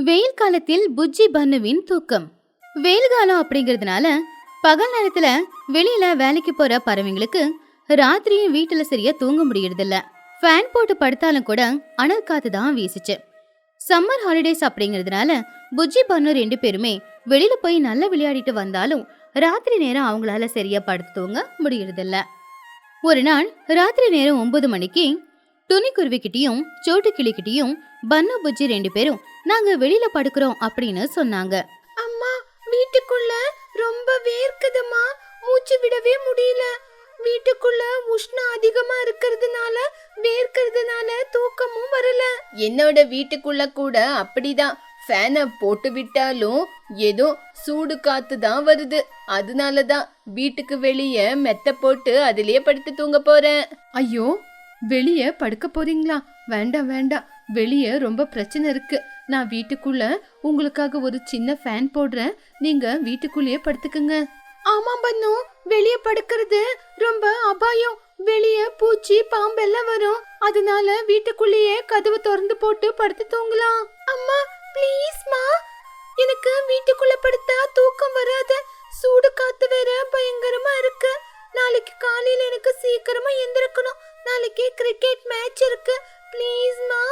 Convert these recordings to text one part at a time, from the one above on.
வெயில் காலத்தில் புஜ்ஜி பன்னுவின் தூக்கம். வெயில் காலம் அப்படிங்கறதுனால பகல் நேரத்துல வெளியில வேலைக்கு போற பறவைங்களுக்கு ராத்திரியும் வீட்டுல சரியா தூங்க முடியறதில்ல. ஃபேன் போட்டு படுத்தாலும் கூட அனல் காத்து தான் வீசுச்சு. சம்மர் ஹாலிடேஸ் அப்படிங்கறதுனால புஜ்ஜி பன்னு 2 பேருமே வெளியில போய் நல்லா விளையாடிட்டு வந்தாலும் ராத்திரி நேரம் அவங்களால சரியா படுத்து தூங்க முடியறதில்ல. ஒரு நாள் ராத்திரி நேரம் 9 மணிக்கு துணி குருவிக்கிட்டையும் சோட்டு கிளிக்கிட்டையும் பன்னு புஜ்ஜி 2 பேரும் நாங்க வெளியில படுக்கிறோம் அப்படின்னு சொன்னாங்க. அம்மா, வீட்டுக்குள்ள ரொம்ப வேர்க்குதுமா, மூச்சு விடவே முடியல. வீட்டுக்குள்ள உஷ்ணம் அதிகமா வேர்க்கிறதுனால தூக்கமும் வரல. என்னோட வீட்டுக்குள்ள கூட அப்படிதான். ஃபேனை போட்டு விட்டாலும் ஏதோ சூடு காத்து தான் வருது. அதனாலதான் வீட்டுக்கு வெளியே மெத்த போட்டு அதிலேயே படுத்து தூங்க போறேன். ஐயோ, வெளியே படுக்க போறீங்களா? வேண்டாம் வேண்டாம், வெளியே ரொம்ப பிரச்சனை இருக்கு. நான் வீட்டுக்குள்ள உங்களுக்காக ஒரு சின்ன ஃபேன் போடுறேன், நீங்க வீட்டுக்குள்ளேயே படுத்துக்குங்க. ஆமா பன்னு, வெளியே படுக்கிறது ரொம்ப அபாயம். வெளியே பூச்சி பாம்பெல்லாம் வரும். அதனால வீட்டுக்குள்ளேயே கதவு திறந்து போட்டு படுத்து தூங்கலாம். அம்மா ப்ளீஸ்மா, எனக்கு வீட்டுக்குள்ள படுத்தா தூக்கம் வராது. சூடு காத்து வேற பயங்கரமா இருக்கு. நாளைக்கு காலையில எனக்கு சீக்கிரமா எந்திரிக்கணும். நாளைக்கு கிரிக்கெட் மேட்ச் இருக்கு. ப்ளீஸ்மா,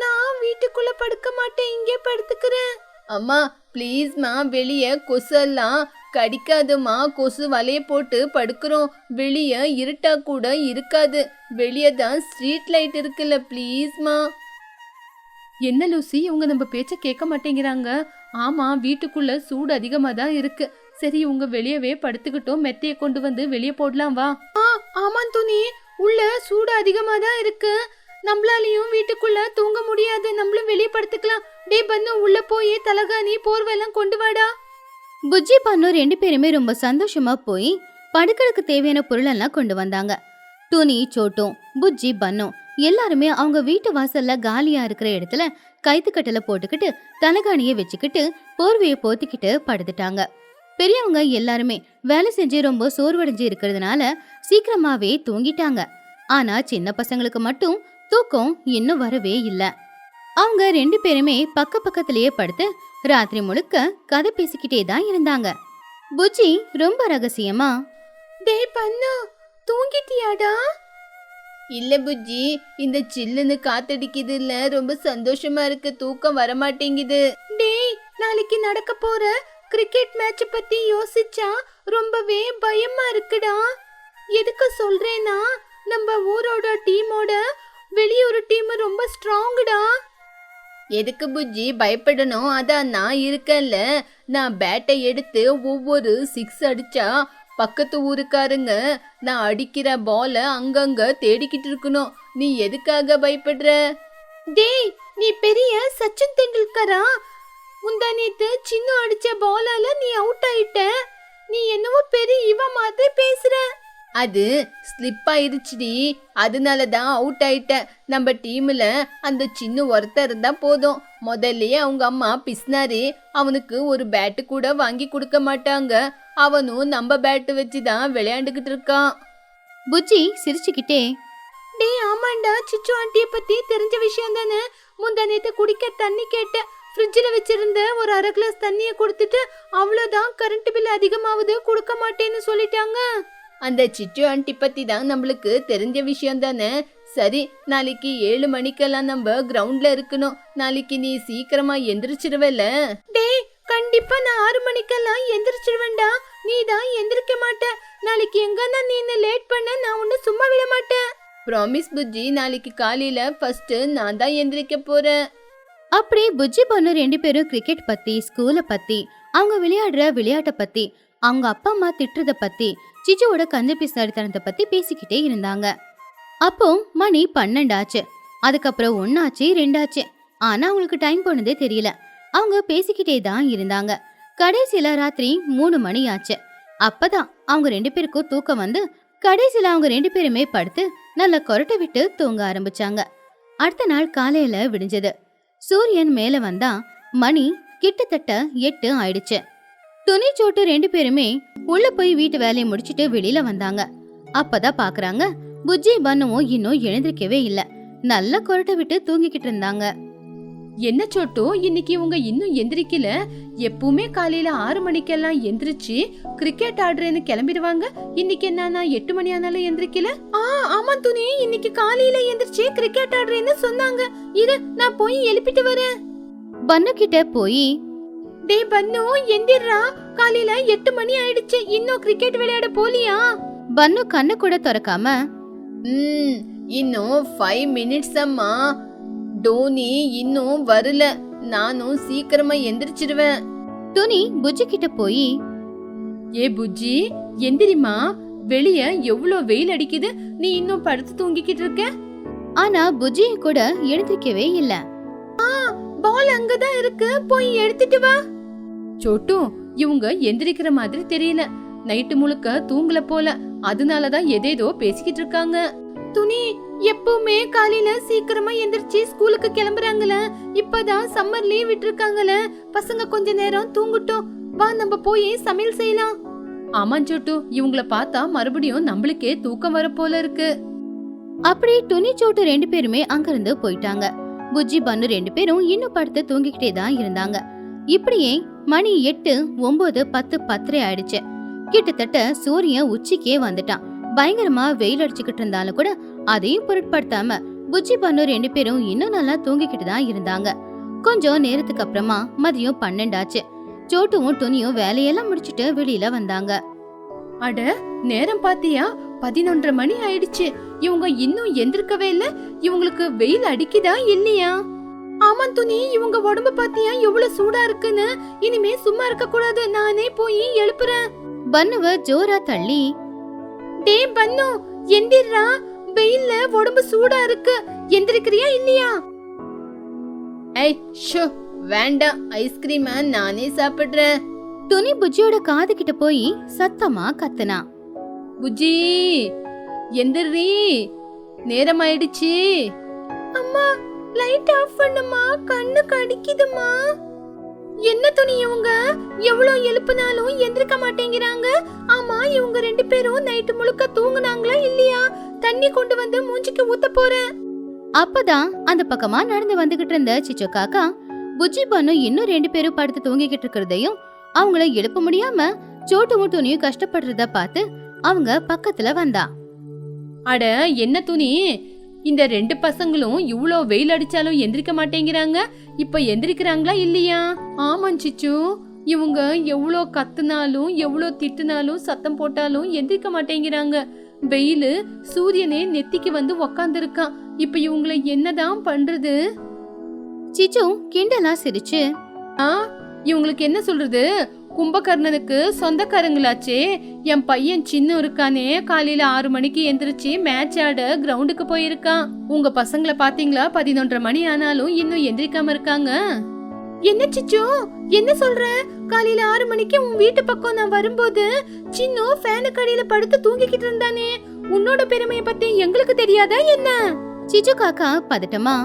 நான் வீட்டுக்குள்ள படுக்க மாட்டேன், இங்கே படுத்துக்கிறேன். அம்மா ப்ளீஸ்மா, வெளியே கொசெல்லாம் கடிக்காதுமா. கொசு வலைய போட்டு படுக்கிறோம். வெளியே இருட்டா கூட இருக்காது. வெளியே தான் ஸ்ட்ரீட் லைட் இருக்குல்ல, ப்ளீஸ்மா. என்ன லூசி, இவங்க நம்ம பேச்ச கேட்க மாட்டேங்கிறாங்க. ஆமா, வீட்டுக்குள்ள சூடு அதிகமா தான் இருக்கு. சரி, உங்க வெளியவே படுத்துக்கிட்டோம், மெத்தைய கொண்டு வந்து வெளியே போடலாம் வா. ஆமா துணி, உள்ள சூடு அதிகமா தான் இருக்கு. நம்மளாலையும் வீட்டுக்குள்ள தூங்க முடியாது. நம்மளும் வெளியே படுத்துக்கலாம். டே பன்னு, உள்ள போய் தலகாணி போர்வெல்லாம் கொண்டு வாடா. புஜ்ஜி பன்னு 2 பேருமே ரொம்ப சந்தோஷமா போய் படுக்கிறதுக்கு தேவையான பொருள் எல்லாம் கொண்டு வந்தாங்க. துணி, சோட்டும், புஜ்ஜி பன்னும் எல்லாருமே அவங்க வீட்டு வாசல்ல காலியா இருக்கிற இடத்துல கைத்துக்கட்டல போட்டுக்கிட்டு தலகாணிய வச்சுக்கிட்டு போர்வையை போத்திக்கிட்டு படுத்துட்டாங்க. பெரியவங்க எல்லாருமே வேலை செஞ்சு ரொம்ப சோர்வடைஞ்சு இருக்கிறதுனால சீக்கிரமாவே தூங்கிட்டாங்க. ஆனா சின்ன பசங்களுக்கு மட்டும் தூக்கம் இன்னும் வரவே இல்ல. அவங்க 2 பேருமே பக்கத்திலேயே படுத்து ராத்திரி முழுக்க கதை பேசிக்கிட்டே தான் இருந்தாங்க. புஜ்ஜி ரொம்ப ரகசியமா, டே பன்னு, தூங்கிட்டியாடா? இல்ல புஜ்ஜி, இந்த சில்லுன்னு காத்தடிக்குது இல்ல, ரொம்ப சந்தோஷமா இருக்கு. தூக்கம் வரமாட்டேங்குது. டேய், நாளைக்கு நடக்க போற கிரிக்கெட் மேட்ச் பத்தி யோசிச்சா ரொம்பவே பயமா இருக்குடா. எதுக்கு சொல்றேன்னா, நம்ம ஊரோட டீமோட வெளியூர் டீம் ரொம்ப ஸ்ட்ராங்குடா. எதுக்கு புஜ்ஜி பயப்படணும்? அதான் நான் இருக்கேன்ல. நான் பேட்டை எடுத்து ஒவ்வொரு 6 அடிச்சா பக்கத்து ஊருக்காரங்க நான் அடிக்கிற பால அங்கங்க தேடிக்கிட்டு இருக்கணும். நீ எதுக்காக பயப்படுற? டேய், நீ பெரிய சச்சின் தெண்டுல்கரா? முந்தா நேத்து சின்ன அடிச்ச பாலால நீ அவுட் ஆயிட்ட. நீ என்னவோ பெரிய இவ மாதிரி பேசுற. அது ஸ்லிப் ஆயிருச்சுடி, அதனாலதான் அவுட் ஆயிட்ட. நம்ம டீம்ல அந்த சின்ன ஒருத்தர் இருந்தா போதும். முதல்லயே அவங்க அம்மா பிஸ்னாரி, அவனுக்கு ஒரு பேட்டு கூட வாங்கி கொடுக்க மாட்டாங்க. அவனும் நம்ம பேட்டு வச்சுதான் விளையாண்டுகிட்டு இருக்கான். புஜ்ஜி சிரிச்சுக்கிட்டே, டே ஆமாண்டா, சிச்சு ஆண்டிய பத்தி தெரிஞ்ச விஷயம் தானே. முந்தா நேத்து குடிக்க தண்ணி கேட்ட. ஃப்ரிட்ஜில் வச்சிருந்த ஒரு 1/2 கிளாஸ் தண்ணியை கொடுத்துட்டு அவ்வளோதான், கரண்ட் பில் அதிகமாவது, கொடுக்க மாட்டேன்னு சொல்லிட்டாங்க. அந்த சிச்சு ஆண்டி பத்தி தான் நம்மளுக்கு தெரிஞ்ச விஷயம் தானே. சரி, நாளைக்கு 7 மணிக்கெல்லாம் நம்ம கிரவுண்ட்ல இருக்கணும். நாளைக்கு நீ சீக்கிரமா எந்திரிச்சிருவல? டேய், கண்டிப்பா நான் 6 மணிக்கெல்லாம் எந்திரிச்சிருவேன்டா. நீ தான் எந்திரிக்க மாட்ட. நாளைக்கு எங்கன்னா நீ லேட் பண்ண, நான் உன்னை சும்மா விட மாட்டேன். ப்ராமிஸ் புஜ்ஜி, நாளைக்கு காலையில ஃபர்ஸ்ட் நான் தான் எந்திரிக்க போறேன். அப்படி புஜ்ஜி பன்னு 2 பேரும் கிரிக்கெட் பத்தி, ஸ்கூலை பத்தி, அவங்க விளையாடுற விளையாட்டை பத்தி, அவங்க அப்பா அம்மா திட்டுறத பத்தி, சிச்சுவோட கஞ்ச பிஸ்னாரித்தனத்தை பத்தி பேசிக்கிட்டே இருந்தாங்க. அப்போ மணி 12 ஆச்சு. அதுக்கப்புறம் 1 ஆச்சு, 2 ஆச்சு. ஆனா அவங்களுக்கு டைம் போனதே தெரியல. அவங்க பேசிக்கிட்டே தான் இருந்தாங்க. கடைசியில ராத்திரி 3 மணி ஆச்சு. அப்பதான் அவங்க 2 பேருக்கும் தூக்கம் வந்து கடைசியில அவங்க 2 பேருமே படுத்து நல்லா கொரட்டை விட்டு தூங்க ஆரம்பிச்சாங்க. அடுத்த நாள் காலையில விடிஞ்சது. சூரியன் மேல வந்தா மணி கிட்டத்தட்ட 8 ஆயிடுச்சு. துணி சோட்டு 2 பேருமே உள்ள போய் வீட்டு வேலையை முடிச்சிட்டு வெளியில வந்தாங்க. அப்பதான் பாக்குறாங்க, புஜ்ஜி பன்னுவும் இன்னும் எழுந்திருக்கவே இல்ல. நல்லா கொரட்டை விட்டு தூங்கிக்கிட்டு இருந்தாங்க. என்ன சோட்டு, இன்னைக்கு இவங்க இன்னும் எந்திரிக்கல? எப்பவுமே காலையில 6 மணிக்கெல்லாம் எந்திரிச்சு கிரிக்கெட் ஆடுறேன்னு கிளம்பிடுவாங்க. இன்னைக்கு என்னன்னா 8 மணி ஆனாலும் எந்திரிக்கல? ஆமா துணி, இன்னைக்கு காலையில எந்திரிச்சு கிரிக்கெட் ஆடுறேன்னு சொன்னாங்க. இரு, நான் போய் எழுப்பிட்டு வரேன். பன்னு கிட்ட போய், டே பன்னு, எந்திரா, காலையில 8 மணி ஆயிடுச்சு, இன்னும் கிரிக்கெட் விளையாட போலியா? பன்னு கண்ணு கூட திறக்காம, இன்னும் 5 மினிட்ஸ் அம்மா, டோனி இன்னும் வரல, நானும் சீக்கிரமா எந்திரிச்சிடுவேன். துணி புஜ்ஜி கிட்ட போய், ஏ புஜ்ஜி, எந்திரிமா, வெளிய எவ்வளோ வெயில் அடிக்குது, நீ இன்னும் படுத்து தூங்கிக்கிட்டு இருக்க. ஆனா புஜ்ஜி கூட எழுந்திருக்கவே இல்ல. பால் அங்கதான் இருக்கு, போய் எடுத்துட்டு வா. சோட்டு, இவங்க எந்திரிக்கிற மாதிரி தெரியல. நைட்டு முழுக்க தூங்கல போல, அதனாலதான் எதேதோ பேசிக்கிட்டு இருக்காங்க. துணி, எப்பவுமே காலையில சீக்கிரமா எந்திரிச்சு ஸ்கூலுக்கு கிளம்புறாங்கள, இப்பதான் சம்மர் லீவ் விட்டுருக்காங்கள, பசங்க கொஞ்ச நேரம் தூங்கட்டும். வா, நம்ம போய் சமையல் செய்யலாம். ஆமாஞ்சோட்டு, இவங்கள பார்த்தா மறுபடியும் நம்மளுக்கே தூக்கம் வர போல இருக்கு. அப்படி துணி சோட்டு 2 பேருமே அங்கிருந்து போயிட்டாங்க. புஜ்ஜி பன்னு 2 பேரும் இன்னும் படுத்து தூங்கிக்கிட்டே தான் இருந்தாங்க. இப்படியே மணி 8, 9, 10, 10 ஆயிடுச்சு. கிட்டத்தட்ட சூரியன் உச்சிக்கே வந்துட்டான். பயங்கரமா வெயில் அடிச்சுக்கிட்டு இருந்தாலும் கூட அதையும் பொருட்படுத்தாம புஜ்ஜி பன்னு 2 பேரும் இன்னும் நல்லா தூங்கிக்கிட்டு தான் இருந்தாங்க. கொஞ்சம் நேரத்துக்கு அப்புறமா மதியம் 12 ஆச்சு. சோட்டுவும் துணியும் வேலையெல்லாம் முடிச்சிட்டு வெளியில வந்தாங்க. அட, நேரம் பாத்தியா? 11:30 மணி ஆயிடுச்சு. இவங்க இன்னும் எந்திரிக்கவே இல்ல. இவங்களுக்கு வெயில் அடிக்குதா இல்லையா? ஆமா துணி, இவங்க உடம்பு பாத்தியா எவ்வளவு சூடா இருக்குன்னு. இனிமே சும்மா இருக்க கூடாது, நானே போய் எழுப்புறேன். பன்னுவ ஜோரா தள்ளி, டே பன்னு, எந்திரா, வெயில்ல உடம்பு சூடா இருக்கு, எந்திரிக்கிறியா இல்லையா? ஏய் ஷோ, வேண்டாம், ஐஸ்கிரீம் நானே சாப்பிடுறேன். துணி புஜ்ஜியோட காது கிட்ட போய் சத்தமா கத்துனா. புஜ்ஜி, எந்திரி, நேரம் ஆயிடுச்சு. அம்மா, லைட் ஆஃப் பண்ணுமா, கண்ணு கடிக்குதுமா. என்ன துணி, இவங்க எவ்வளவு எழுப்புனாலும் எந்திரிக்க மாட்டேங்கிறாங்க. ஆமா, இவங்க 2 பேரும் நைட்டு முழுக்க தூங்குனாங்களா இல்லையா? தண்ணி கொண்டு வந்து மூஞ்சிக்கு ஊத்த போறேன். அப்பதான் அந்த பக்கமா நடந்து வந்துகிட்டு இருந்த சிச்சு காக்கா புஜ்ஜி பன்னு இன்னும் 2 பேரும் படுத்து தூங்கிக்கிட்டு இருக்கிறதையும் அவங்கள எழுப்ப முடியாம சோட்டுவும் துணியும் கஷ்டப்படுறத பார்த்து அவங்க பக்கத்துல வந்தா. அட, என்ன துணி, இந்த 2 பசங்களும் இவ்ளோ வெயில் அடிச்சாலும் எந்திரிக்க மாட்டேங்கிறாங்க. இப்ப எந்திரிக்கிறாங்களா இல்லையா? ஆமாம் சிச்சு, இவங்க எவ்வளோ கத்துனாலும் எவ்வளோ திட்டுனாலும் சத்தம் போட்டாலும் எந்திரிக்க மாட்டேங்கிறாங்க. வெயிலு சூரியனே நெத்திக்கு வந்து உக்காந்துருக்கான். இப்ப இவங்களை என்னதான் பண்றது? சிச்சு கிண்டலா சிரிச்சு, இவங்களுக்கு என்ன சொல்றது? கும்பகர்ணனுக்கு சொந்தக்காரங்களாச்சே. என் பையன் சின்ன இருக்கானே, காலையில 6 மணிக்கு எந்திரிச்சு மேட்ச் ஆட கிரவுண்டுக்கு போயிருக்கான். உங்க பசங்களை பாத்தீங்களா? 11:30 மணி ஆனாலும் இன்னும் எந்திரிக்காம இருக்காங்க. என்ன சிச்சு, என்ன சொல்ற? காலையில 6 மணிக்கு உன் வீட்டு பக்கம் நான் வரும்போது சின்னு ஃபேனுக்கு அடியில படுத்து தூங்கிக்கிட்டு இருந்தானே, உன்னோட பெருமையை பத்தி எங்களுக்கு தெரியாதா என்ன? சிச்சு காக்கா பதட்டமா,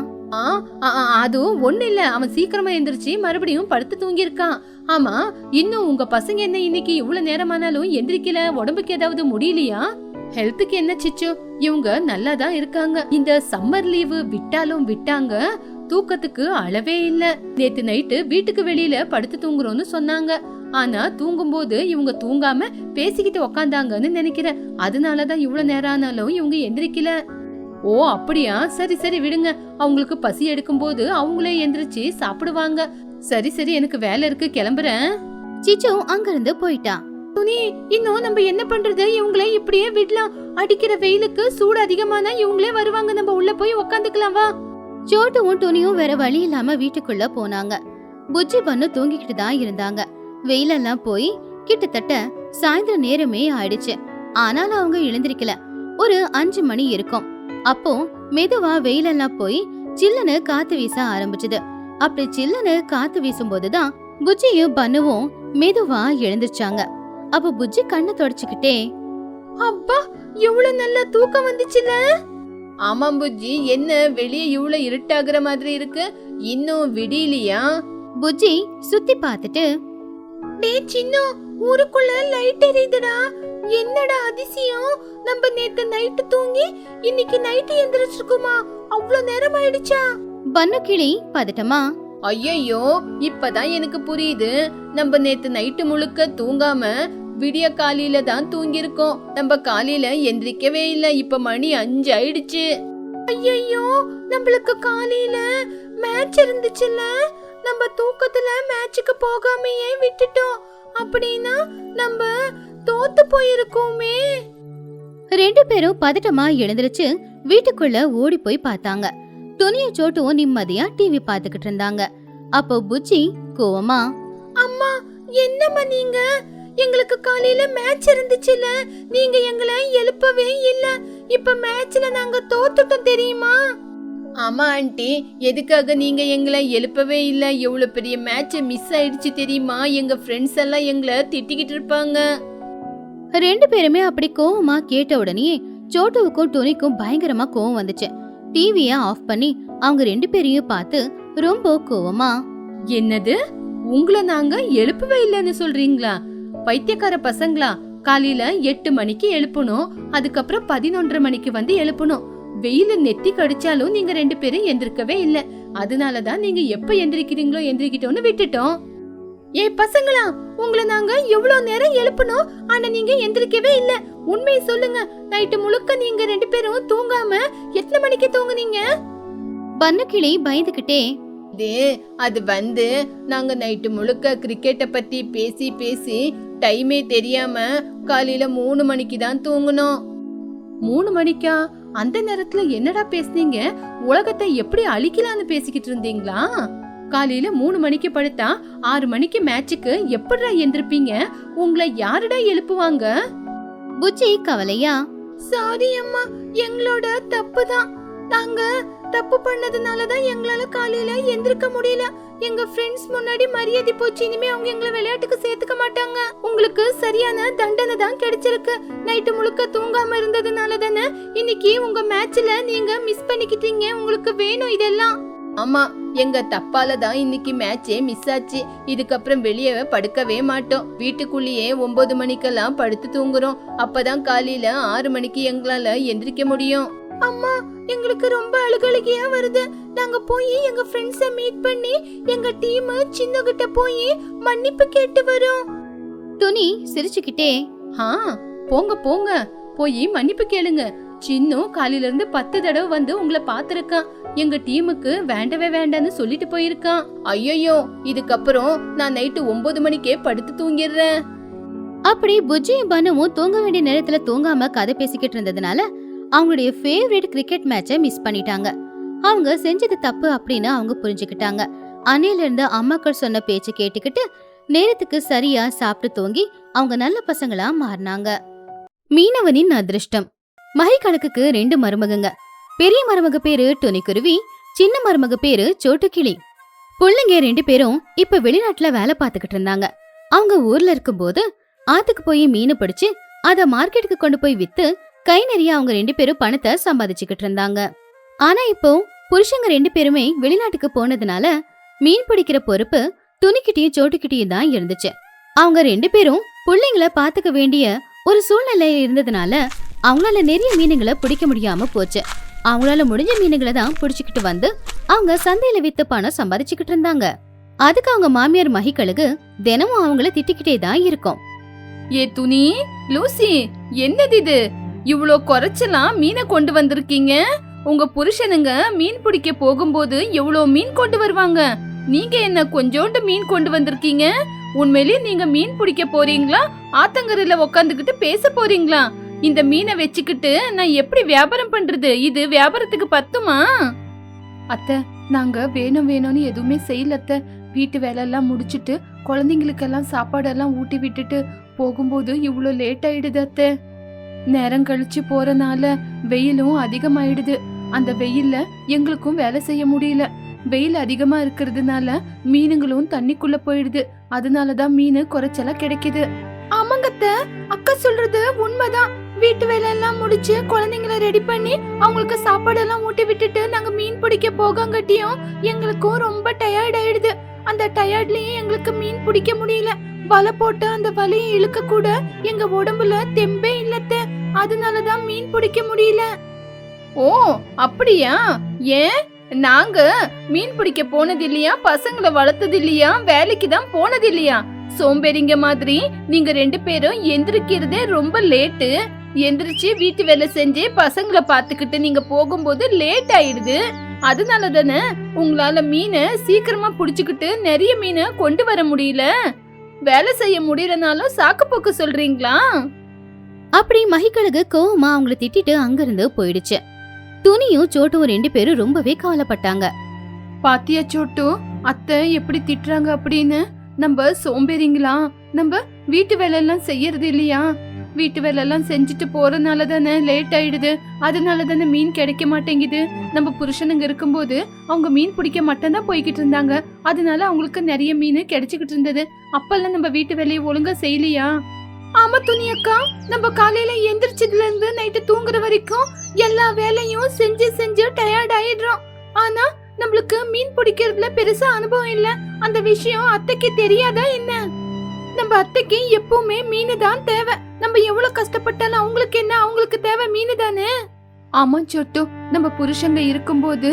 அது ஒண்ணு இல்ல, அவன் சீக்கிரமா எந்திரிச்சு மறுபடியும் படுத்து தூங்கி இருக்கான். ஆமா, இன்னும் உங்க பசங்க என்ன இன்னைக்கு இவ்வளவு நேரமானாலும் எந்திரிக்கல? உடம்புக்கு ஏதாவது முடியலையா? ஹெல்த்துக்கு என்ன சிச்சு, இவங்க நல்லா தான் இருக்காங்க. இந்த சம்மர் லீவு விட்டாலும் விட்டாங்க, தூக்கத்துக்கு அளவே இல்ல. நேத்து நைட்டு வீட்டுக்கு வெளியில படுத்து தூங்குறோம்னு சொன்னாங்க. ஆனா தூங்கும்போது இவங்க தூங்காம பேசிக்கிட்டு உக்காந்தாங்கன்னு நினைக்கிறேன். அதனாலதான் இவ்வளவு நேரம் ஆனாலும் இவங்க எந்திரிக்கல. ஓ அப்படியா? சரி சரி விடுங்க, அவங்களுக்கு பசி எடுக்கும் போது அவங்களே எந்திரிச்சு சாப்பிடுவாங்க. சரி சரி, எனக்கு வேலை இருக்கு, கிளம்புறேன். சிச்சு அங்கிருந்து போயிட்டான். துணி, இன்னும் நம்ம என்ன பண்றது? இவங்களே இப்படியே விடலாம். அடிக்கிற வெயிலுக்கு சூடு அதிகமானா இவங்களே வருவாங்க, நம்ம உள்ள போய் உக்காந்துக்கலாம் வா. சோட்டுவும் துணியும் வேற வழி இல்லாம வீட்டுக்குள்ள போனாங்க. புஜ்ஜி பன்னு தூங்கிக்கிட்டு தான் இருந்தாங்க. வெயிலெல்லாம் போய் கிட்டத்தட்ட சாயந்தர நேரமே ஆயிடுச்சு. ஆனாலும் அவங்க எழுந்திருக்கல. ஒரு 5 மணி இருக்கும். அப்போ மெதுவா வெயிலெல்லாம் போய் சில்லுன்னு காத்து வீச ஆரம்பிச்சது. அப்படி சில்லுன்னு காத்து வீசும் போதுதான் புஜ்ஜியும் பன்னுவும் மெதுவா எழுந்திருச்சாங்க. அப்ப புஜ்ஜி கண்ணை தொடச்சுக்கிட்டே, அப்பா எவ்வளவு நல்ல தூக்கம் வந்துச்சுல. ஆமாம் புஜ்ஜி, என்ன வெளியே இவ்வளவு இருட்டாகிற மாதிரி இருக்கு, இன்னும் விடியலையா? புஜ்ஜி சுத்தி பார்த்துட்டு, டே சின்னு, ஊருக்குள்ள லைட் எரியுதுடா, என்னடா அதிசயம். நம்ம நேத்து நைட்டு தூங்கி இன்னைக்கு நைட்டு எந்திரிச்சிருக்குமா? அவ்வளவு நேரம் ஆயிடுச்சா? பன்னு கிளி பதட்டமா, ஐயையோ, இப்பதான் எனக்கு புரியுது. நம்ம நேத்து நைட்டு முழுக்க தூங்காம விடிய காலையில தான் தூங்கிருக்கோம். நம்ம காலையில எந்திரிக்கவே இல்ல. இப்ப மணி 5 ஆயிடுச்சு. ஐயோ, நம்மளுக்கு காலையில மேட்ச் இருந்துச்சுல்ல, நம்ம தூக்கத்துல மேட்சுக்கு போகாமையே விட்டுட்டோம். அப்படின்னா நம்ம தோத்து போயிருக்கோமே. 2 பேரும் பதட்டமா எழுந்திருச்சு வீட்டுக்குள்ள ஓடி போய் பார்த்தாங்க. துணிய சோட்டும் நிம்மதியா டிவி பாத்துக்கிட்டு இருந்தாங்க. அப்போ புஜ்ஜி கோவமா, அம்மா என்னம்மா நீங்க? எங்களுக்கு காலையில மேட்ச் இருந்துச்சுல, நீங்க எங்களை எழுப்பவே இல்ல. இப்ப மேட்ச்ல நாங்க தோத்துட்டோம் தெரியுமா? ஆமா ஆண்டி, எதுக்காக நீங்க எங்களை எழுப்பவே இல்ல? எவ்வளவு பெரிய மேட்ச் மிஸ் ஆயிடுச்சு தெரியுமா? எங்க ஃப்ரெண்ட்ஸ் எல்லாம் எங்களை திட்டிக்கிட்டு இருப்பாங்க. 2 பேருமே அப்படி கோவமா கேட்ட உடனே சோட்டுவுக்கும் துணிக்கும் பயங்கரமா கோவம் வந்துச்சு. டிவிய ஆஃப் பண்ணி அவங்க 2 பேரையும் பார்த்து ரொம்ப கோவமா, என்னது, உங்களை நாங்க எழுப்பவே இல்லைன்னு சொல்றீங்களா? பைத்தியக்கார பசங்களா! காலையில 8 மணிக்கு எழுப்பணும், அதுக்கப்புறம் 11:30 மணிக்கு வந்து எழுப்பணும். வெயில நெத்தி கடிச்சாலும் நீங்க 2 பேரும் எந்திரிக்கவே இல்ல. அதனாலதான் நீங்க எப்ப எந்திரிக்கிறீங்களோ எந்திரிக்கிட்டோன்னு விட்டுட்டோம். ஏ பசங்களா, உங்களை நாங்க எவ்வளவு நேரம் எழுப்பணும், ஆனா நீங்க எந்திரிக்கவே இல்ல. உண்மையை சொல்லுங்க, நைட்டு முழுக்க நீங்க 2 பேரும் தூங்காம எத்தனை மணிக்கு தூங்குனீங்க? பன்னுக்கிளி பயந்துகிட்டே, அது வந்து நாங்க நைட்டு முழுக்க கிரிக்கெட்ட பத்தி பேசி பேசி டைமே தெரியாம காலையில 3 மணிக்கு தான் தூங்கணும். 3 மணிக்கா? அந்த நேரத்துல என்னடா பேசுனீங்க? உலகத்தை எப்படி அழிக்கலான்னு பேசிக்கிட்டு இருந்தீங்களா? காலையில 3 மணிக்கு படுத்தா 6 மணிக்கு மேட்சுக்கு எப்படிடா எந்திருப்பீங்க? உங்களை யாருடா எழுப்புவாங்க? புஜ்ஜி கவலையா, சாரி அம்மா, எங்களோட தப்பு தான். நாங்க தப்பு பண்ணதுனாலதான் எங்களால காலையில எந்திரிக்க முடியல. எங்க ஃப்ரெண்ட்ஸ் முன்னாடி மரியாதை போச்சு. இனிமே அவங்க எங்களை விளையாட்டுக்கு சேர்த்துக்க மாட்டாங்க. உங்களுக்கு சரியான தண்டனை தான் கிடைச்சிருக்கு. நைட்டு முழுக்க தூங்காம இருந்ததுனால தானே இன்னைக்கு உங்க மேட்ச்ல நீங்க மிஸ் பண்ணிக்கிட்டீங்க. உங்களுக்கு வேணும் இதெல்லாம். ஆமா, எங்க தப்பால தான் இன்னைக்கு மேட்சே மிஸ் ஆச்சு. இதுக்கப்புறம் வெளியே படுக்கவே மாட்டோம். வீட்டுக்குள்ளேயே 9 மணிக்கெல்லாம் படுத்து தூங்குறோம். அப்பதான் காலையில 6 மணிக்கு எங்களால எந்திரிக்க முடியும். அம்மா, எங்களுக்கு ரொம்ப அழுகழுகையா வருது. நாங்க போய் எங்க ஃப்ரெண்ட்ஸ மீட் பண்ணி எங்க டீம் சின்ன கிட்ட போய் மன்னிப்பு கேட்டு வரோம். துணி சிரிச்சுக்கிட்டே, போங்க போங்க, போய் மன்னிப்பு கேளுங்க. சின்னு காலையில இருந்து 10 தடவை வந்து உங்களை பாத்துருக்கான். எங்க டீமுக்கு வேண்டவே வேண்டான்னு சொல்லிட்டு போயிருக்கான். ஐயோ, இதுக்கப்புறம் நான் நைட்டு 9 மணிக்கே படுத்து தூங்கிடுறேன். அப்படி புஜ்ஜியும் பன்னுவும் தூங்க வேண்டிய நேரத்துல தூங்காம கதை பேசிக்கிட்டு இருந்ததுனால அவங்களுடைய ஃபேவரட் கிரிக்கெட் மேட்சை மிஸ் பண்ணிட்டாங்க. அவங்க செஞ்சது தப்பு அப்படின்னு அவங்க புரிஞ்சுக்கிட்டாங்க. அன்னையில இருந்து அம்மாக்கள் சொன்ன பேச்சு கேட்டுக்கிட்டு நேரத்துக்கு சரியா சாப்பிட்டு தூங்கி அவங்க நல்ல பசங்களா மாறினாங்க. மீனவனின் அதிர்ஷ்டம். மகை கணக்குக்கு 2 மருமகங்க. பெரிய மருமக பேரு துணிக்குருவி, சின்ன மருமக பேரு சோட்டுக்கிளி. புள்ளைங்க 2 பேரும் இப்ப வெளிநாட்டுல வேலை பார்த்துக்கிட்டு இருந்தாங்க. அவங்க ஊர்ல இருக்கும்போது ஆத்துக்கு போய் மீன் பிடிச்சு அத மார்க்கெட்டுக்கு கொண்டு போய் வித்து கை நிறைய அவங்க 2 பேரும் பணத்தை சம்பாதிச்சுக்கிட்டு இருந்தாங்க. ஆனா இப்போ புருஷங்க 2 பேருமே வெளிநாட்டுக்கு போனதுனால மீன் பிடிக்கிற பொறுப்பு துணிக்கிட்டையும் சோட்டுக்கிட்டையும் தான் இருந்துச்சு. அவங்க 2 பேரும் புள்ளைங்களை பாத்துக்க வேண்டிய ஒரு சூழ்நிலை இருந்ததுனால அவங்களால நிறைய மீனுங்களை பிடிக்க முடியாம போச்சு. அவங்களால முடிஞ்ச மீனுங்களை தான் பிடிச்சுக்கிட்டு வந்து அவங்க சந்தையில வித்து பணம் சம்பாதிச்சுக்கிட்டு இருந்தாங்க. அதுக்கு அவங்க மாமியார் மகிக்கழுகு தினமும் அவங்கள திட்டிக்கிட்டே தான் இருக்கும். ஏ துணி, லூசி, என்னது இது? இவ்ளோ குறைச்சலாம் மீனை கொண்டு வந்திருக்கீங்க. உங்க புருஷனுங்க மீன் பிடிக்க போகும்போது எவ்வளோ மீன் கொண்டு வருவாங்க. நீங்க என்ன கொஞ்சோண்டு மீன் கொண்டு வந்திருக்கீங்க? உண்மையிலேயே நீங்க மீன் பிடிக்க போறீங்களா? ஆத்தங்கரையில உக்காந்துக்கிட்டு பேச போறீங்களா? இந்த மீனை வச்சுக்கிட்டு நான் எப்படி வியாபாரம் பண்றது? இது வியாபாரத்துக்கு பத்துமா? அத்தை, நாங்க வேணும் வேணும்னு எதுவுமே செய்யல அத்தை. வீட்டு வேலை எல்லாம் முடிச்சிட்டு குழந்தைங்களுக்கெல்லாம் சாப்பாடெல்லாம் ஊட்டி விட்டுட்டு போகும்போது இவ்வளோ லேட் ஆயிடுது அத்தை. நேரம் கழிச்சு போறனால வெயிலும் அதிகமாயிடுது. அந்த வெயில்ல எங்களுக்கும் வேலை செய்ய முடியல. வெயில் அதிகமா இருக்கிறதுனால மீனுங்களும் தண்ணிக்குள்ள போயிடுது. அதனாலதான் மீன் குறைச்சலா கிடைக்குது. ஆமாங்கத்த, அக்கா சொல்றது உண்மைதான். வீட்டு வேலை எல்லாம் முடிச்சு குழந்தைங்களை ரெடி பண்ணி அவங்களுக்கு சாப்பாடெல்லாம் ஊட்டி விட்டுட்டு நாங்க மீன் பிடிக்க போகங்கட்டியும் எங்களுக்கும் ரொம்ப டயர்ட் ஆயிடுது. அந்த டயர்ட்லயே எங்களுக்கு மீன் பிடிக்க முடியல. வலை போட்டு அந்த வலையை இழுக்க கூட எங்க உடம்புல தெம்பே இல்லத்த. அதனாலதான் மீன் பிடிக்க முடியல. ஓ அப்படியா? ஏன் நாங்க மீன் பிடிக்க போனது இல்லையா, பசங்களை வளர்த்தது இல்லையா, வேலைக்கு தான் போனது இல்லையா? சோம்பேறிங்க மாதிரி நீங்க 2 பேரும் எந்திரிக்கிறதே ரொம்ப லேட்டு. எந்திரிச்சு வீட்டு வேலை செஞ்சு பசங்களை பாத்துக்கிட்டு நீங்க போகும்போது லேட் ஆயிடுது. அதனால தானே உங்களால மீனை சீக்கிரமா புடிச்சுக்கிட்டு நிறைய மீனை கொண்டு வர முடியல. வேலை செய்ய முடியலனாலும் சாக்கு போக்கு சொல்றீங்களா? அப்படி மகிக்கழுகு கோவமா அவங்கள திட்டிட்டு அங்கிருந்து போயிடுச்சு. துணியும் சோட்டும் 2 பேரும் ரொம்பவே கவலைப்பட்டாங்க. பாத்தியா சோட்டு, அத்தை எப்படி திட்டுறாங்க அப்படின்னு. நம்ம சோம்பேறிங்களா? நம்ம வீட்டு வேலை எல்லாம் செய்யறது இல்லையா? வீட்டு வேலை எல்லாம் செஞ்சுட்டு போறதுனால தானே லேட் ஆயிடுது. அதனால தானே மீன் கிடைக்க மாட்டேங்குது. நம்ம புருஷனுங்க இருக்கும்போது அவங்க மீன் பிடிக்க மட்டும்தான் போய்கிட்டு இருந்தாங்க. அதனால அவங்களுக்கு நிறைய மீன் கிடைச்சிக்கிட்டு இருந்தது. அப்பெல்லாம் நம்ம வீட்டு வேலையை ஒழுங்கா செய்யலையா? ஆமா துணி அக்கா, நம்ம காலையில எந்திரிச்சதுல இருந்து நைட்டு தூங்குற வரைக்கும் எல்லா வேலையும் செஞ்சு டயர்ட் ஆயிடுறோம். ஆனா நம்மளுக்கு மீன் பிடிக்கிறதுல பெருசா அனுபவம் இல்ல. அந்த விஷயம் அத்தைக்கு தெரியாதா என்ன? நம்ம அத்தைக்கு எப்பவுமே மீன் தான் தேவை. நம்ம எவ்வளவு கஷ்டப்பட்டாலும் அவங்களுக்கு என்ன, அவங்களுக்கு தேவை மீன் தானே. ஆமா சோட்டு, நம்ம புருஷங்க இருக்கும்போது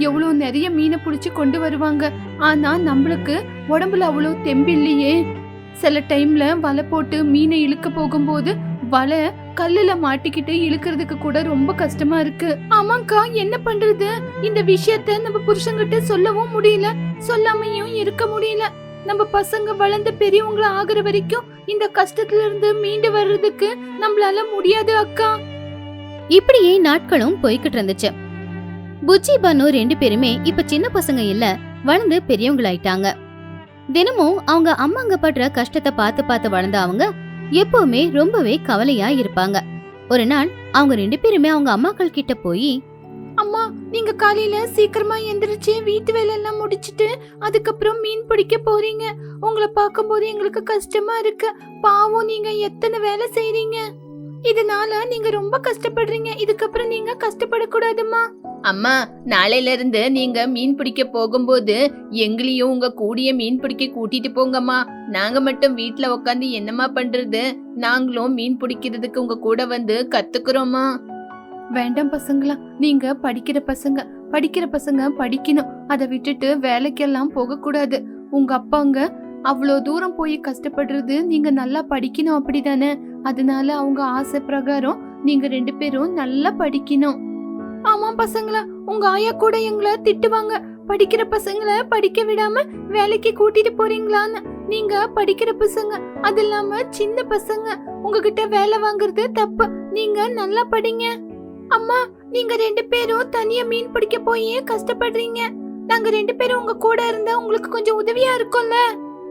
எவ்வளவு நிறைய மீனை புடிச்சு கொண்டு வருவாங்க. ஆனா நம்மளுக்கு உடம்புல அவ்வளவு தெம்பு இல்லையே. சில டைம்ல வலை போட்டு மீனை இழுக்க போகும்போது வலை கல்லுல மாட்டிக்கிட்டு இழுக்கிறதுக்கு கூட ரொம்ப கஷ்டமா இருக்கு. ஆமாக்கா, என்ன பண்றது? இந்த விஷயத்த நம்ம புருஷங்கிட்ட சொல்லவும் முடியல, சொல்லாமையும் இருக்க முடியல. நம்ம பசங்க வளர்ந்து பெரியவங்கள ஆகுற வரைக்கும் இந்த கஷ்டத்துல இருந்து மீண்டு வர்றதுக்கு நம்மளால முடியாது அக்கா. இப்படியே நாட்களும் போய்கிட்டு இருந்துச்சு. புஜ்ஜி பனு 2 பேருமே இப்ப சின்ன பசங்க இல்ல, வளர்ந்து பெரியவங்களாயிட்டாங்க. தினமும் அவங்க அம்மாங்க படுற கஷ்டத்தை பார்த்து பார்த்து வளர்ந்த அவங்க எப்பவுமே ரொம்பவே கவலையா இருப்பாங்க. ஒரு நாள் அவங்க 2 பேருமே அவங்க அம்மாக்கள் கிட்ட போய், அம்மா, நீங்க காலையில சீக்கிரமா எந்திரிச்சு வீட்டு வேலை எல்லாம் முடிச்சிட்டு அதுக்கப்புறம் மீன் பிடிக்க போறீங்க. உங்களை பார்க்கும்போது எங்களுக்கு கஷ்டமா இருக்கு. பாவம், நீங்க எத்தனை வேலை செய்றீங்க. இதனால நீங்க ரொம்ப கஷ்டப்படுறீங்க. இதுக்கப்புறம் நீங்க கஷ்டப்படக்கூடாதுமா. அம்மா, நாளையில இருந்து நீங்க மீன் பிடிக்க போகும்போது எங்களையும் உங்க கூடிய மீன் பிடிக்க கூட்டிட்டு போங்கம்மா. நாங்க மட்டும் வீட்டுல உட்காந்து என்னமா பண்றது? நாங்களும் மீன் பிடிக்கிறதுக்கு உங்க கூட வந்து கத்துக்கிறோமா. வேண்டாம் பசங்களா, நீங்க படிக்கிற பசங்க படிக்கணும். அதை விட்டுட்டு வேலைக்கெல்லாம் போக கூடாது. உங்க அப்பாங்க அவ்வளோ தூரம் போய் கஷ்டப்படுறது நீங்க நல்லா படிக்கணும், அப்படிதானே? அதனால அவங்க ஆசை பிரகாரம் நீங்க 2 பேரும் நல்லா படிக்கணும். ஆமா பசங்களா, உங்க ஆயா கூட எங்களை திட்டுவாங்க. படிக்கிற பசங்களை படிக்க விடாம வேலைக்கு கூட்டிட்டு போறீங்களான்னு. நீங்க படிக்கிற பசங்க, அது இல்லாம சின்ன பசங்க, உங்ககிட்ட வேலை வாங்குறது தப்பு. நீங்க நல்லா படிங்க. அம்மா, நீங்க 2 பேரும் தனியா மீன் பிடிக்க போய் கஷ்டப்படுறீங்க. நாங்க 2 பேரும் உங்க கூட இருந்தா உங்களுக்கு கொஞ்சம் உதவியா இருக்கும்ல.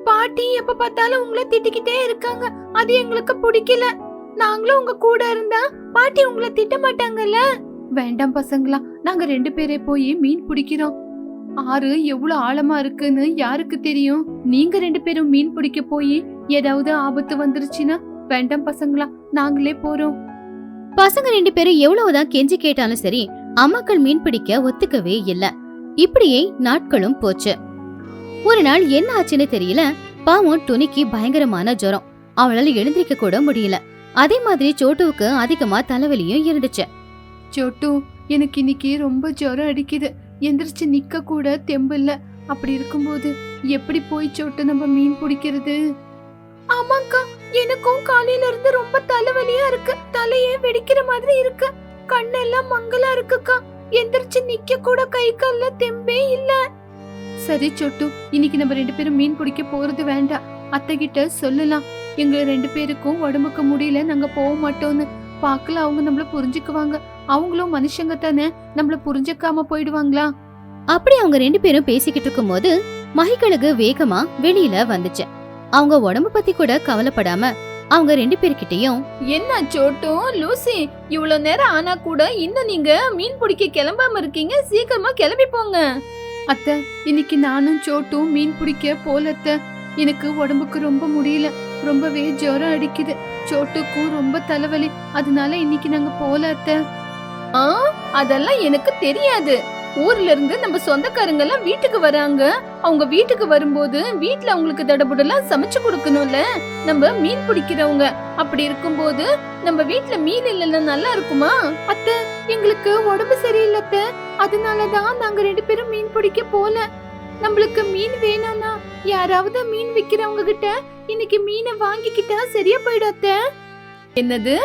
பாட்டி எப்ப பார்த்தாலும் உங்களை திட்டிக்கிட்டே இருக்காங்க. அது எங்களுக்கு பிடிக்கல. நாங்களும் உங்க கூட இருந்தா பாட்டி உங்களை திட்ட மாட்டாங்கல்ல. வேண்டாம் பசங்களா, நாங்க 2 பேரே போய் மீன் பிடிக்கிறோம். ஆறு எவ்வளவு ஆழமா இருக்குன்னு யாருக்கு தெரியும்? நீங்க 2 பேரும் மீன் பிடிக்க போய் ஏதாவது ஆபத்து வந்துருச்சுன்னா வேண்டாம் பசங்களா, நாங்களே போறோம். பசங்க 2 பேரும் எவ்வளவுதான் கெஞ்சி கேட்டாலும் சரி, அம்மாக்கள் மீன் பிடிக்க ஒத்துக்கவே இல்ல. இப்படியே நாட்களும் போச்சு. ஒரு நாள் என்ன ஆச்சுன்னு தெரியல. பாவம் துணிக்கு பயங்கரமான ஜுரம். அவளால எழுந்திருக்க கூட முடியல. அதே மாதிரி சோட்டுவுக்கு அதிகமா தலைவலியும் இருந்துச்சு. சோட்டு, எனக்கு இன்னைக்கு ரொம்ப ஜுரம் அடிக்குது. எந்திரிச்சு நிக்க கூட தெம்பு இல்ல. அப்படி இருக்கும்போது எப்படி போய் சோட்டு நம்ம மீன் பிடிக்கிறது? ஆமாக்கா, எனக்கும் காலையில இருந்து ரொம்ப தலைவலியா இருக்கு. தலையே வெடிக்கிற மாதிரி இருக்கு. கண்ணெல்லாம் மங்கலா இருக்குக்கா. எந்திரிச்சு நிக்க கூட கை கால்ல தெம்பே இல்ல. சரி சோட்டு, இன்னைக்கு நம்ம 2 பேரும் மீன் பிடிக்க போறது வேண்டாம். அத்தை கிட்ட சொல்லலாம், எங்க 2 பேருக்கும் உடம்புக்கு முடியல, நாங்க போக மாட்டோம்னு. பாக்கல, அவங்க நம்மள புரிஞ்சுக்குவாங்க. அவங்களும் மனுஷங்க தானே, நம்மள புரிஞ்சுக்காம போயிடுவாங்களா? அப்படி அவங்க 2 பேரும் பேசிக்கிட்டு இருக்கும் போது மகிக்கழுகு வேகமா வெளியில வந்துச்சு. அவங்க உடம்பு பத்தி கூட கவலைப்படாம அவங்க 2 பேர்கிட்டயும், என்ன சோட்டு, லூசி, இவ்வளவு நேரம் ஆனா கூட இன்னும் நீங்க மீன் பிடிக்க கிளம்பாம இருக்கீங்க. சீக்கிரமா கிளம்பி போங்க. அத்தை, இன்னைக்கு நானும் சோட்டும் மீன் பிடிக்க போலத்த. எனக்கு உடம்புக்கு ரொம்ப முடியல, ரொம்பவே ஜுரம் அடிக்குது. சோட்டுக்கும் ரொம்ப தலைவலி, அதனால இன்னைக்கு நாங்க போல அத்தை. அதெல்லாம் எனக்கு தெரியாது. ஊர்ல இருந்து நம்ம சொந்தக்காரங்க எல்லாம் வீட்டுக்கு வராங்க. அவங்க வீட்டுக்கு வரும்போது வீட்ல அவங்களுக்கு தடபுடலாம் சமைச்சு கொடுக்கணும்ல. நம்ம மீன் பிடிக்கிறவங்க. அப்படி இருக்கும்போது நம்ம வீட்ல மீன் இல்லைன்னா நல்லா இருக்குமா? அத்தை, எங்களுக்கு உடம்பு சரியில்லை அத்தை. அதனாலதான் நாங்க 2 பேரும் மீன் பிடிக்க போல. நம்மளுக்கு மீன் வேணும்னா யாராவது மீன் விக்கிறவங்க கிட்ட இன்னைக்கு மீனை வாங்கிக்கிட்டா சரியா போயிடும் அத்தை. என்னது,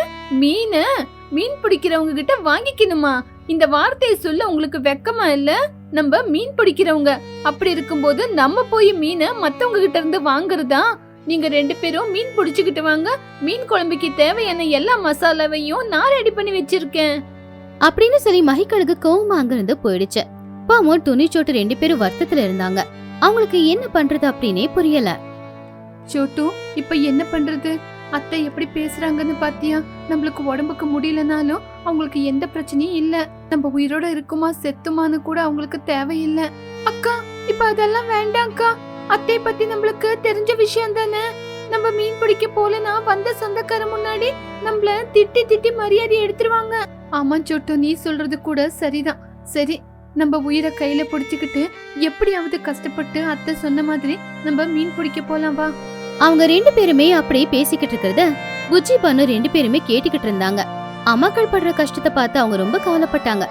மீன் பிடிக்கிறவங்க கிட்ட வாங்கிக்கணுமா? இந்த வார்த்தையை சொல்ல உங்களுக்கு வெக்கமா இல்ல? நம்ம மீன் பிடிக்கிறவங்க. அப்படி இருக்கும்போது நம்ம போய் மீனை மத்தவங்க கிட்ட இருந்து வாங்குறதா? நீங்க 2 பேரும் மீன் பிடிச்சுக்கிட்டு வாங்க. மீன் குழம்புக்கு தேவையான எல்லா மசாலாவையும் நான் ரெடி பண்ணி வச்சிருக்கேன் அப்படின்னு சொல்லி மகிக்கழுகு கோவமா அங்கிருந்து போயிடுச்சு. பாவம் துணி சோட்டு 2 பேரும் வருத்தத்துல இருந்தாங்க. அவங்களுக்கு என்ன பண்றது அப்படின்னே புரியல. சோட்டு, இப்ப என்ன பண்றது? அத்தை எப்படி பேசுறாங்கன்னு பாத்தியா? நம்மளுக்கு உடம்புக்கு முடியலனாலும் அவங்களுக்கு எந்த பிரச்சனையும் இல்ல. நம்ம உயிரோட இருக்குமா செத்துமான்னு கூட அவங்களுக்கு தேவையில்லை. அக்கா, இப்ப அதெல்லாம் வேண்டாம்க்கா. அத்தை பத்தி நம்மளுக்கு தெரிஞ்ச விஷயம் தானே. நம்ம மீன் பிடிக்க போலனா வந்த சொந்தக்கார முன்னாடி நம்மள திட்டி மரியாதை எடுத்துருவாங்க. ஆமா சோட்டு, நீ சொல்றது கூட சரிதான். சரி, நம்ம உயிரை கையில பிடிச்சுக்கிட்டு எப்படியாவது கஷ்டப்பட்டு அத்தை சொன்ன மாதிரி நம்ம மீன் பிடிக்க போலாம் வா. அவங்க 2 பேருமே அப்படியே பேசிக்கிட்டு இருக்கிறத புஜ்ஜி பன்னு 2 பேருமே கேட்டுக்கிட்டு இருந்தாங்க. அம்மாக்கள் படுற கஷ்டத்தை பார்த்து அவங்க ரொம்ப கவலைப்பட்டாங்க.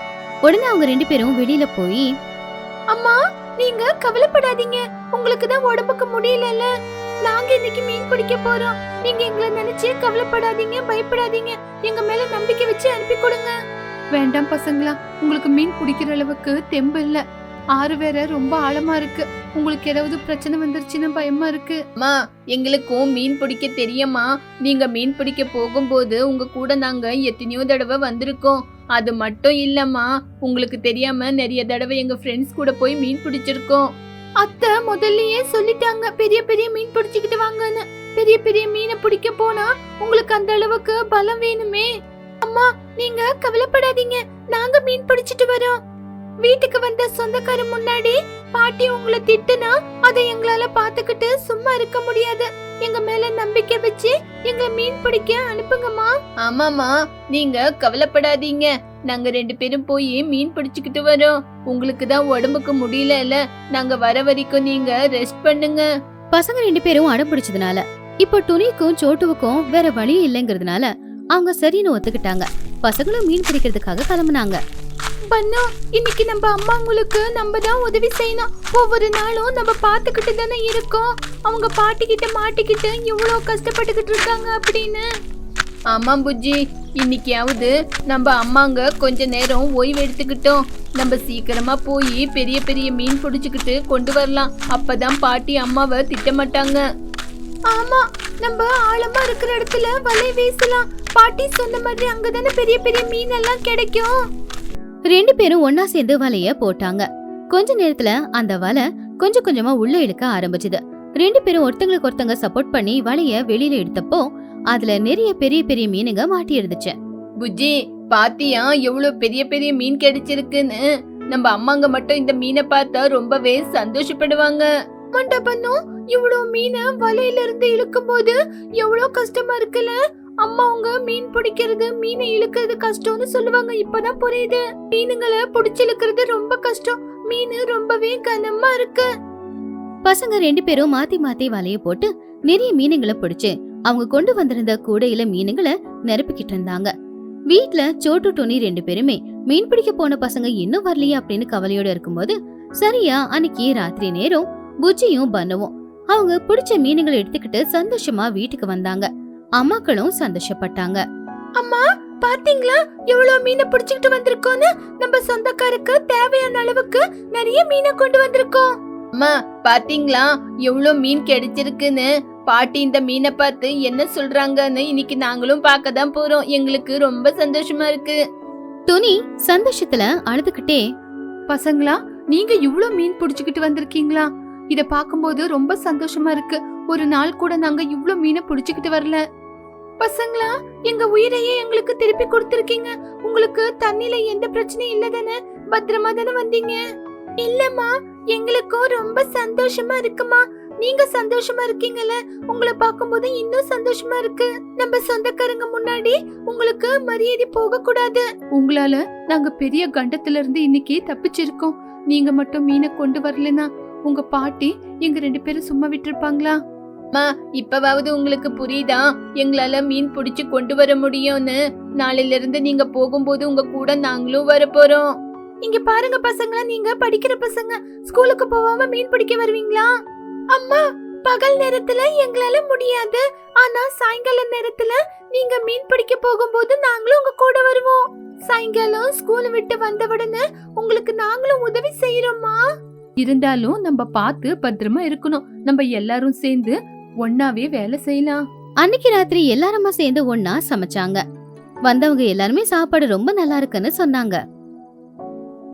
உடனே அவங்க 2 பேரும் வெளியில போய், அம்மா, நீங்க கவலைப்படாதீங்க. உங்களுக்கு தான் உடம்புக்கு முடியலல்ல. நாங்க இன்னைக்கு மீன் பிடிக்க போறோம். நீங்க எங்களை நினைச்சு கவலைப்படாதீங்க, பயப்படாதீங்க. எங்க மேல நம்பிக்கை வச்சு அனுப்பி கொடுங்க. வேண்டாம் பசங்களா, உங்களுக்கு மீன் பிடிக்கிற அளவுக்கு தெம்பு இல்ல. ஆறு வேற ரொம்ப ஆழமா இருக்கு. உங்களுக்கு ஏதாவது பிரச்சனை வந்துருச்சுன்னு பயமா இருக்கு. அம்மா, எங்களுக்கும் மீன் பிடிக்க தெரியுமா? நீங்க மீன் பிடிக்க போகும்போது உங்க கூட நாங்க எத்தனையோ தடவை வந்திருக்கோம். அது மட்டும் இல்லம்மா, உங்களுக்கு தெரியாம நிறைய தடவை எங்க ஃப்ரெண்ட்ஸ் கூட போய் மீன் பிடிச்சிருக்கோம். அத்தை முதல்லயே சொல்லிட்டாங்க, பெரிய பெரிய மீன் பிடிச்சுக்கிட்டு வாங்கன்னு. பெரிய பெரிய மீனை பிடிக்க போனா உங்களுக்கு அந்த அளவுக்கு பலம் வேணுமே. அம்மா, நீங்க கவலைப்படாதீங்க. நாங்க மீன் பிடிச்சிட்டு வரோம். வீட்டுக்கு வந்த சொந்தக்கார முன்னாடி பாட்டி உங்களை திட்டுனா அதை எங்களால பாத்துக்கிட்டு சும்மா இருக்க முடியாது. எங்க மேல நம்பிக்கை வச்சு எங்க மீன் பிடிக்க அனுப்புங்கம்மா. ஆமாமா, நீங்க கவலைப்படாதீங்க. நாங்க 2 பேரும் போய் மீன் பிடிச்சுக்கிட்டு வரோம். உங்களுக்கு தான் உடம்புக்கு முடியல. நாங்க வர வரைக்கும் நீங்க ரெஸ்ட் பண்ணுங்க. பசங்க 2 பேரும் அடம் பிடிச்சதுனால இப்போ துணிக்கும் சோட்டுவுக்கும் வேற வழி இல்லைங்கிறதுனால அவங்க சரின்னு ஒத்துக்கிட்டாங்க. பசங்களும் மீன் பிடிக்கிறதுக்காக கிளம்புனாங்க. பண்ணா, இன்னைக்கு நம்ம அம்மாங்களுக்கு நம்ம தான் உதவி செய்யணும். ஒவ்வொரு நாளும் நம்ம பாத்துக்கிட்டு தானே இருக்கோம். அவங்க பாட்டிக்கிட்ட மாட்டிக்கிட்டு இவ்வளோ கஷ்டப்பட்டுக்கிட்டு இருக்காங்க அப்படின்னு. ஆமா புஜ்ஜி, இன்னைக்காவது நம்ம அம்மாங்க கொஞ்ச நேரம் ஓய்வு எடுத்துக்கிட்டோம். நம்ம சீக்கிரமா போய் பெரிய பெரிய மீன் பிடிச்சுக்கிட்டு கொண்டு வரலாம். அப்பதான் பாட்டி அம்மாவை திட்டமாட்டாங்க. ஆமா, நம்ம ஆழமா இருக்கிற இடத்துல வலை வீசலாம். பாட்டி சொன்ன மாதிரி அங்கதானே பெரிய பெரிய மீன் எல்லாம் கிடைக்கும். 2 பேரும் ஒன்னா சேர்ந்து வலைய போட்டாங்க. கொஞ்ச நேரத்துல அந்த வலை கொஞ்சம் கொஞ்சமா உள்ள இழுக்க ஆரம்பிச்சுது. 2 பேரும் ஒருத்தங்களுக்கு ஒருத்தங்க சப்போர்ட் பண்ணி வலைய வெளியில எடுத்தப்போ அதுல நிறைய பெரிய பெரிய மீனுங்க மாட்டி இருந்துச்சு. புஜ்ஜி, பாத்தியா எவ்வளவு பெரிய பெரிய மீன் கிடைச்சிருக்குன்னு? நம்ம அம்மாங்க மட்டும் இந்த மீனை பார்த்தா ரொம்பவே சந்தோஷப்படுவாங்க. மண்டபம் இவ்வளவு மீனை வலையில இருந்து இழுக்கும் போது எவ்வளவு கஷ்டமா இருக்குல்ல. அம்மா அவங்க மீன் பிடிக்கிறது, மீனை இழுக்கிறது கஷ்டம்னு சொல்லுவாங்க. இப்பதான் புரியுது. மீனுங்களை பிடிச்சு இழுக்கிறது ரொம்ப கஷ்டம். மீன் ரொம்பவே கனமா இருக்கு. பசங்க 2 பேரும் மாத்தி மாத்தி வலைய போட்டு நிறைய மீனுங்களை பிடிச்சு அவங்க கொண்டு வந்திருந்த கூடையில மீனுங்களை நிரப்பிக்கிட்டு இருந்தாங்க. வீட்ல சோட்டு துணி 2 பேருமே மீன் பிடிக்க போன பசங்க இன்னும் வரலையே அப்படின்னு கவலையோட இருக்கும்போது சரியா அன்னைக்கு ராத்திரி நேரம் புஜ்ஜியும் பண்ணுவோம் அவங்க பிடிச்ச மீனுங்களை எடுத்துக்கிட்டு சந்தோஷமா வீட்டுக்கு வந்தாங்க. அம்மாக்களும் சந்தோஷப்பட்டாங்க. அம்மா, பாத்தீங்களா எவ்வளவு மீனை பிடிச்சிட்டு வந்திருக்கோன்னு? நம்ம சொந்தக்காருக்கு தேவையான அளவுக்கு நிறைய மீனை கொண்டு வந்திருக்கோம். அம்மா, பாத்தீங்களா எவ்வளவு மீன் கிடைச்சிருக்குன்னு? பாட்டி இந்த மீனை பார்த்து என்ன சொல்றாங்கன்னு இன்னைக்கு நாங்களும் பார்க்க தான் போறோம். எங்களுக்கு ரொம்ப சந்தோஷமா இருக்கு. துணி சந்தோஷத்துல அழுதுகிட்டே, பசங்களா, நீங்க இவ்ளோ மீன் பிடிச்சுக்கிட்டு வந்திருக்கீங்களா? இத பாக்கும்போது ரொம்ப சந்தோஷமா இருக்கு. ஒரு நாள் கூட நாங்க இவ்ளோ மீனை பிடிச்சுக்கிட்டு வரல. பசங்களா, எங்க உயிரையே எங்களுக்கு திருப்பி கொடுத்திருக்கீங்க. உங்களுக்கு தண்ணில எந்த பிரச்சனையும் இல்ல தானே? பத்திரமா தானே வந்தீங்க? இல்லம்மா, எங்களுக்கும் ரொம்ப சந்தோஷமா இருக்குமா. நீங்க சந்தோஷமா இருக்கீங்கல்ல, உங்களை பார்க்கும்போது இன்னும் சந்தோஷமா இருக்கு. நம்ம சொந்தக்காரங்க முன்னாடி உங்களுக்கு மரியாதை போக கூடாது. உங்களால நாங்க பெரிய கண்டத்துல இருந்து இன்னைக்கு தப்பிச்சிருக்கோம். நீங்க மட்டும் மீனை கொண்டு வரலனா உங்க பாட்டி எங்க 2 பேரும் சும்மா விட்டுருப்பாங்களா? இப்பவாவது உங்களுக்கு புரியுதா எங்களால மீன் பிடிச்சு கொண்டு வர முடியும்னு? நாளையில இருந்து நீங்க போகும்போது உங்க கூட நாங்களும் வர போறோம். இங்க பாருங்க பசங்களா, நீங்க படிக்கிற பசங்க ஸ்கூலுக்கு போகாம மீன் பிடிக்க வருவீங்களா? அம்மா, பகல் நேரத்துல எங்களால முடியாது, ஆனா சாயங்கால நேரத்துல நீங்க மீன் பிடிக்க போகும்போது நாங்களும் உங்க கூட வருவோம். சாயங்காலம் ஸ்கூல் விட்டு வந்த உடனே உங்களுக்கு நாங்களும் உதவி செய்யறோமா? இருந்தாலும் நம்ம பார்த்து பத்திரமா இருக்கணும். நம்ம எல்லாரும் சேர்ந்து ஒன்னாவே வேலை செய்யலாம். அன்னைக்கு ராத்திரி எல்லாருமா சேர்ந்து ஒன்னா சமைச்சாங்க. வந்தவங்க எல்லாருமே சாப்பாடு ரொம்ப நல்லா இருக்குன்னு சொன்னாங்க.